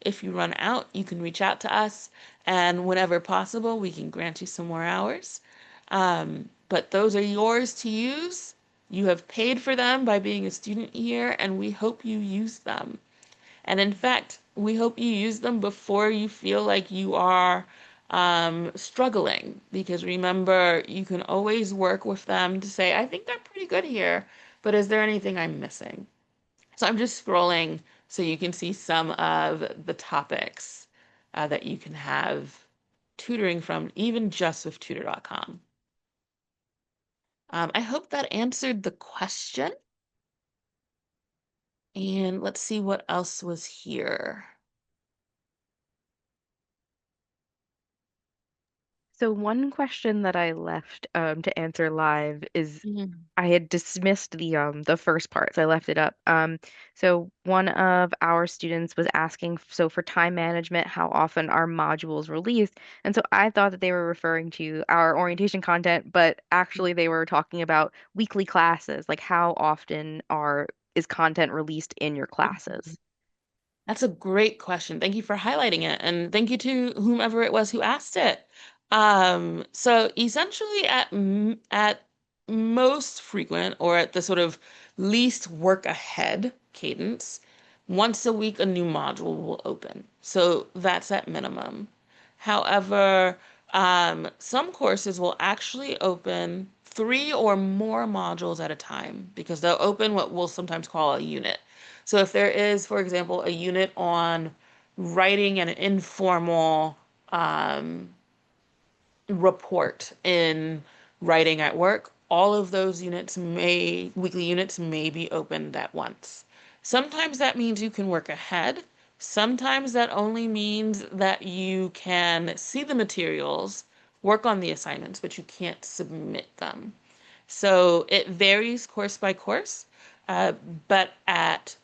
If you run out, you can reach out to us, and whenever possible, we can grant you some more hours. But those are yours to use. You have paid for them by being a student here, and we hope you use them. And in fact, we hope you use them before you feel like you are struggling. Because remember, you can always work with them to say, I think I'm pretty good here, but is there anything I'm missing? So I'm just scrolling so you can see some of the topics that you can have tutoring from, even just with tutor.com. I hope that answered the question. And let's see what else was here. So one question that I left to answer live is Mhm. I had dismissed the first part, so I left it up. So one of our students was asking, so for time management, how often are modules released? And so I thought that they were referring to our orientation content, but actually they were talking about weekly classes, like how often is content released in your classes? That's a great question. Thank you for highlighting it, and thank you to whomever it was who asked it. So essentially, at most frequent or at the sort of least work ahead cadence, once a week a new module will open. So that's at minimum. However, some courses will actually open three or more modules at a time because they'll open what we'll sometimes call a unit. So if there is, for example, a unit on writing an informal report in writing at work, all of those weekly units may be opened at once. Sometimes that means you can work ahead. Sometimes that only means that you can see the materials, work on the assignments, but you can't submit them. So it varies course by course, uh, but at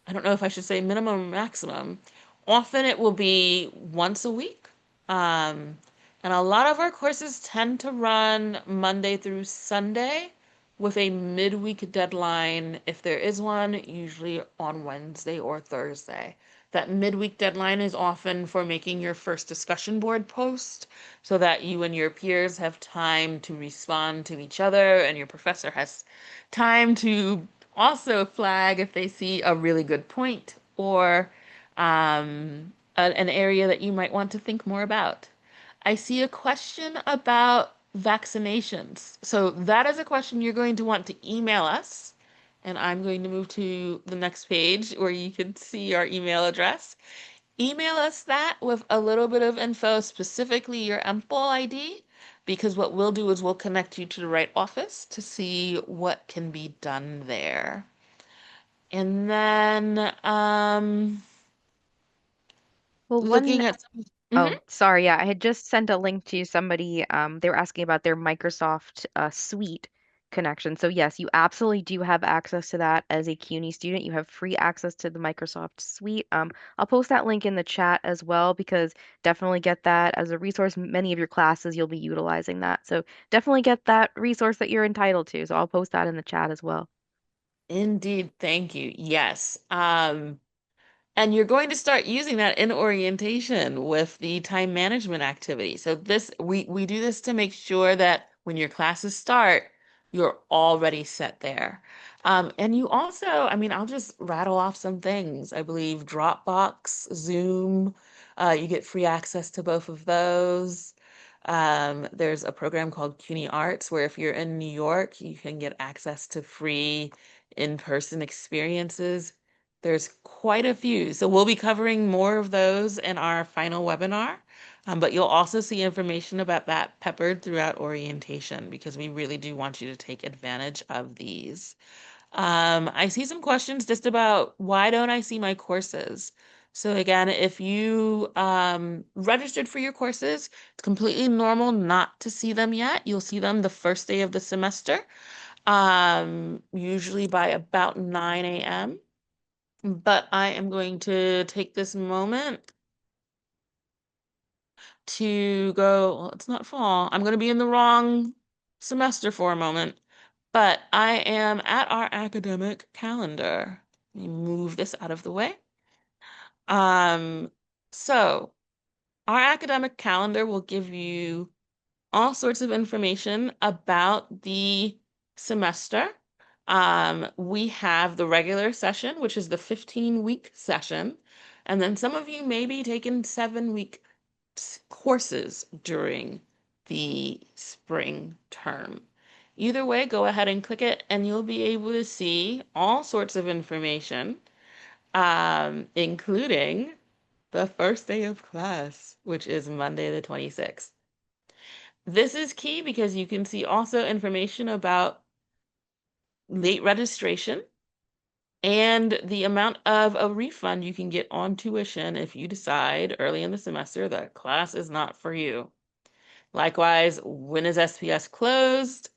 I don't know if I should say minimum or maximum. Often it will be once a week. Um, and a lot of our courses tend to run Monday through Sunday with a midweek deadline, if there is one, usually on Wednesday or Thursday. That midweek deadline is often for making your first discussion board post so that you and your peers have time to respond to each other and your professor has time to also flag if they see a really good point or an area that you might want to think more about. I see a question about vaccinations. So that is a question you're going to want to email us. and I'm going to move to the next page where you can see our email address. Email us that with a little bit of info, specifically your MPOL ID, because what we'll do is we'll connect you to the right office to see what can be done there. And then Well, one looking at Oh, Mhm. sorry. Yeah, I had just sent a link to somebody. They were asking about their Microsoft Suite connection. So yes, you absolutely do have access to that as a CUNY student. You have free access to the Microsoft Suite. I'll post that link in the chat as well because definitely get that as a resource. Many of your classes you'll be utilizing that. So definitely get that resource that you're entitled to. So I'll post that in the chat as well. Indeed, thank you. Yes. And you're going to start using that in orientation with the time management activity. So this we do this to make sure that when your classes start, you're already set there. And you also, I mean, I'll just rattle off some things. I believe Dropbox, Zoom, you get free access to both of those. There's a program called CUNY Arts where if you're in New York, you can get access to free in-person experiences. There's quite a few. So we'll be covering more of those in our final webinar. But you'll also see information about that peppered throughout orientation because we really do want you to take advantage of these. I see some questions just about why don't I see my courses? So again, if you registered for your courses, it's completely normal not to see them yet. You'll see them the first day of the semester, usually by about 9 a.m. But I am going to take this moment to go, well, it's not fall. I'm going to be in the wrong semester for a moment, but I am at our academic calendar. Let me move this out of the way. Um, so our academic calendar will give you all sorts of information about the semester. We have the regular session, which is the 15-week session, and then some of you may be taking 7-week courses during the spring term. Either way, go ahead and click it, and you'll be able to see all sorts of information, including the first day of class, which is Monday the 26th. This is key because you can see also information about late registration and the amount of a refund you can get on tuition if you decide early in the semester that class is not for you. Likewise, when is SPS closed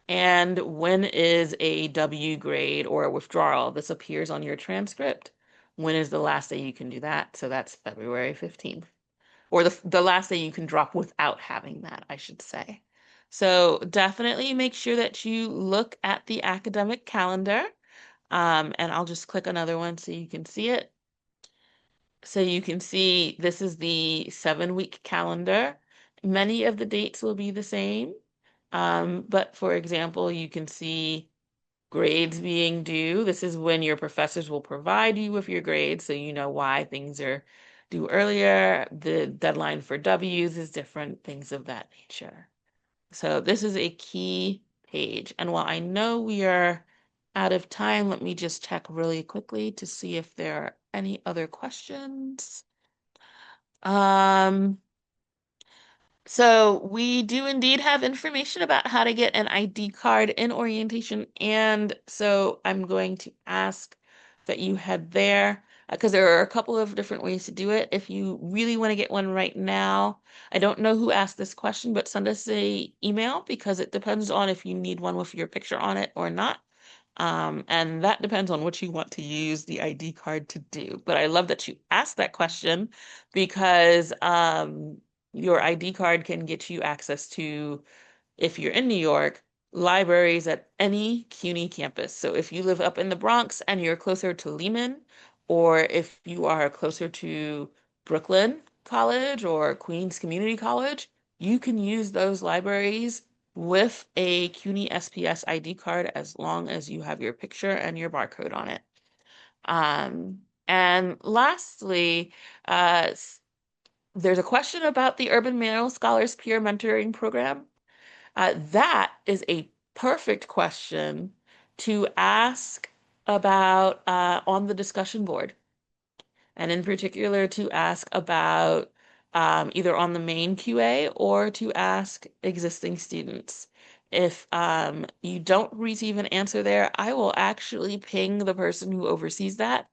and when is a W grade or a withdrawal? This appears on your transcript. When is the last day you can do that? So that's February 15th or the last day you can drop without having that, I should say. So definitely make sure that you look at the academic calendar. And I'll just click another one so you can see it. So you can see this is the 7-week calendar. Many of the dates will be the same. But for example, you can see grades being due. This is when your professors will provide you with your grades so you know why things are due earlier. The deadline for W's is different, things of that nature. So this is a key page. And while I know we are out of time, let me just check really quickly to see if there are any other questions. Um, so we do indeed have information about how to get an ID card in orientation. And so I'm going to ask that you head there because there are a couple of different ways to do it. If you really want to get one right now, I don't know who asked this question, but send us a email because it depends on if you need one with your picture on it or not. And that depends on what you want to use the ID card to do. But I love that you asked that question because your ID card can get you access to, if you're in New York, libraries at any CUNY campus. So if you live up in the Bronx and you're closer to Lehman, or if you are closer to Brooklyn College or Queens Community College, you can use those libraries with a CUNY SPS ID card as long as you have your picture and your barcode on it. And lastly, uh, there's a question about the Urban Mineral Scholars Peer Mentoring Program. That is a perfect question to ask about on the discussion board, and in particular to ask about either on the main QA or to ask existing students. If you don't receive an answer there, I will actually ping the person who oversees that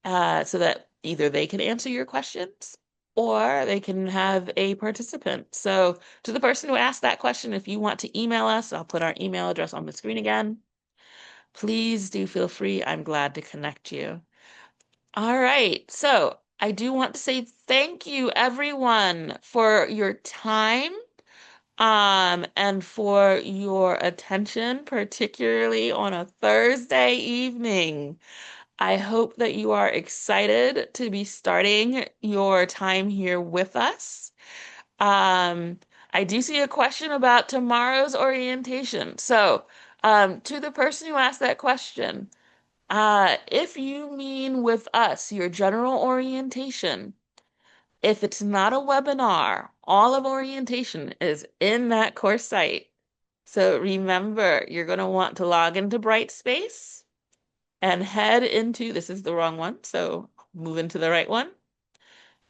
so that either they can answer your questions or they can have a participant. So, to the person who asked that question, if you want to email us, I'll put our email address on the screen again. Please do feel free. I'm glad to connect you. All right. So, I do want to say thank you, everyone, for your time and for your attention, particularly on a Thursday evening. I hope that you are excited to be starting your time here with us. Um, I do see a question about tomorrow's orientation. So, to the person who asked that question, if you mean with us your general orientation, if it's not a webinar, all of orientation is in that course site. So remember, you're going to want to log into Brightspace and head into, this is the wrong one, so move into the right one.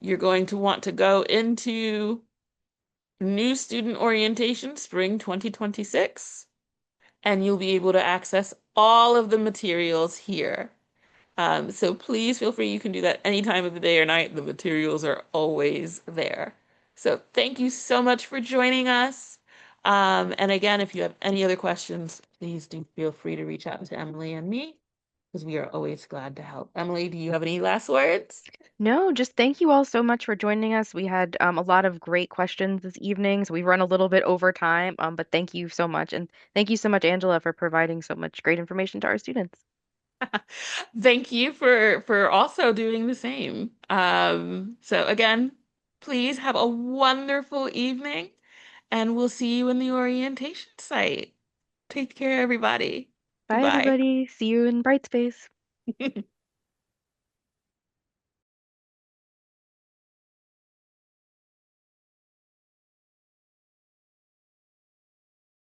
You're going to want to go into New Student Orientation Spring 2026, and you'll be able to access all of the materials here. So please feel free. You can do that any time of the day or night. The materials are always there. So thank you so much for joining us. And again, if you have any other questions, please do feel free to reach out to Emily and me because we are always glad to help. Emily, do you have any last words? No, just thank you all so much for joining us. We had a lot of great questions this evening, so we've run a little bit over time, but thank you so much. And thank you so much, Angela, for providing so much great information to our students. Thank you for also doing the same. So again, please have a wonderful evening, and we'll see you in the orientation site. Take care, everybody. Bye, Goodbye. everybody. See you in Brightspace.